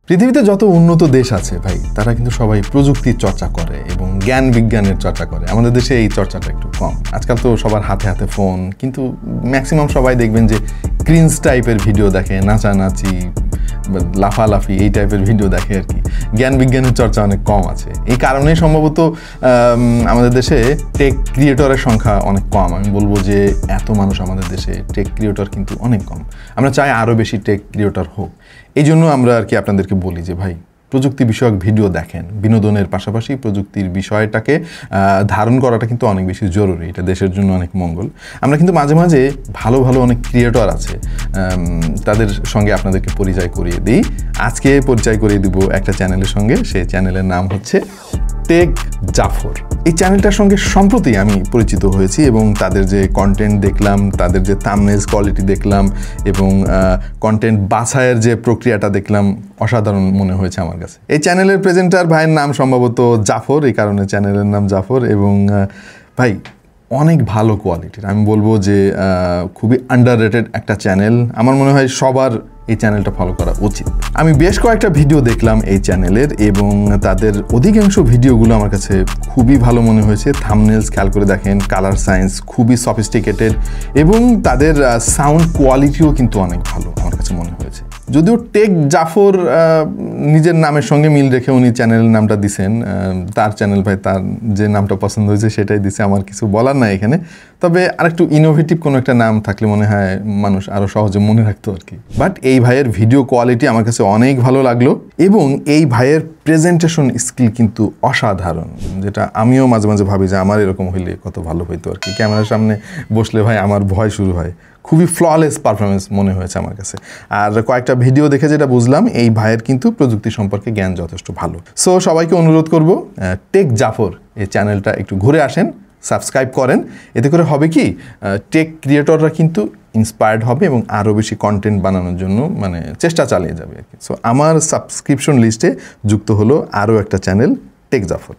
পৃথিবীতে যত উন্নত দেশ আছে ভাই, তারা কিন্তু সবাই প্রযুক্তির চর্চা করে এবং জ্ঞান বিজ্ঞানের চর্চা করে। আমাদের দেশে এই চর্চাটা একটু কম। আজকাল তো সবার হাতে হাতে ফোন, কিন্তু ম্যাক্সিমাম সবাই দেখবেন যে ক্রিঞ্জ টাইপের ভিডিও দেখে, নাচানাচি, লাফালাফি এই টাইপের ভিডিও দেখে আর কি। জ্ঞান বিজ্ঞানের চর্চা অনেক কম আছে। এই কারণেই সম্ভবত আমাদের দেশে টেক ক্রিয়েটরের সংখ্যা অনেক কম। আমি বলবো যে এত মানুষ আমাদের দেশে, টেক ক্রিয়েটর কিন্তু অনেক কম। আমরা চাই আরও বেশি টেক ক্রিয়েটর হোক। এই জন্য আমরা আর কি আপনাদেরকে বলি যে ভাই, প্রযুক্তি বিষয়ক ভিডিও দেখেন। বিনোদনের পাশাপাশি প্রযুক্তির বিষয়টাকে ধারণ করাটা কিন্তু অনেক বেশি জরুরি। এটা দেশের জন্য অনেক মঙ্গল। আমরা কিন্তু মাঝে মাঝে ভালো ভালো অনেক ক্রিয়েটর আছে, তাদের সঙ্গে আপনাদেরকে পরিচয় করিয়ে দিই। আজকে পরিচয় করিয়ে দিব একটা চ্যানেলের সঙ্গে। সেই চ্যানেলের নাম হচ্ছে টেক জাফর। এই চ্যানেলটার সঙ্গে সম্প্রতি আমি পরিচিত হয়েছি এবং তাদের যে কন্টেন্ট দেখলাম, তাদের যে থাম্বনেইলস কোয়ালিটি দেখলাম এবং কন্টেন্ট বাছাইয়ের যে প্রক্রিয়াটা দেখলাম, অসাধারণ মনে হয়েছে আমার কাছে। এই চ্যানেলের প্রেজেন্টার ভাইয়ের নাম সম্ভবত জাফর, এই কারণে চ্যানেলের নাম জাফর। এবং ভাই অনেক ভালো কোয়ালিটির, আমি বলবো যে খুবই আন্ডাররেটেড একটা চ্যানেল। আমার মনে হয় সবার এই চ্যানেলটা ফলো করা উচিত। আমি বেশ কয়েকটা ভিডিও দেখলাম এই চ্যানেলের এবং তাদের অধিকাংশ ভিডিওগুলো আমার কাছে খুবই ভালো মনে হয়েছে। থাম্বনেইলস খেয়াল করে দেখেন, কালার সায়েন্স খুবই সফিস্টিকেটেড এবং তাদের সাউন্ড কোয়ালিটিও কিন্তু অনেক ভালো আমার কাছে মনে হয়েছে। যদিও টেক জাফর নিজের নামের সঙ্গে মিল রেখে উনি চ্যানেলের নামটা দিছেন, তার চ্যানেল ভাই, তার যে নামটা পছন্দ হয়েছে সেটাই দিছে, আমার কিছু বলার নাই এখানে। তবে আরেকটু ইনোভেটিভ কোনো একটা নাম থাকলে মনে হয় মানুষ আরও সহজে মনে রাখতো আর কি। বাট এই ভাইয়ের ভিডিও কোয়ালিটি আমার কাছে অনেক ভালো লাগলো এবং এই ভাইয়ের প্রেজেন্টেশন স্কিল কিন্তু অসাধারণ, যেটা আমিও মাঝে মাঝে ভাবি যে আমার এরকম হইলে কত ভালো হইতো আর কি। ক্যামেরার সামনে বসলে ভাই আমার ভয় শুরু হয়। খুবই ফ্ললেস পারফরমেন্স মনে হয়েছে আমার কাছে। আর কয়েকটা ভিডিও দেখে যেটা বুঝলাম, এই ভাইয়ের কিন্তু প্রযুক্তি সম্পর্কে জ্ঞান যথেষ্ট ভালো। সো সবাইকে অনুরোধ করব, টেক জাফর এই চ্যানেলটা একটু ঘুরে আসেন, সাবস্ক্রাইব করেন। এতে করে হবে কি, টেক ক্রিয়েটররা কিন্তু ইন্সপায়ার্ড হবে এবং আরও বেশি কন্টেন্ট বানানোর জন্য চেষ্টা চালিয়ে যাবে আর কি। সো আমার সাবস্ক্রিপশন লিস্টে যুক্ত হলো আরও একটা চ্যানেল, টেক জাফর।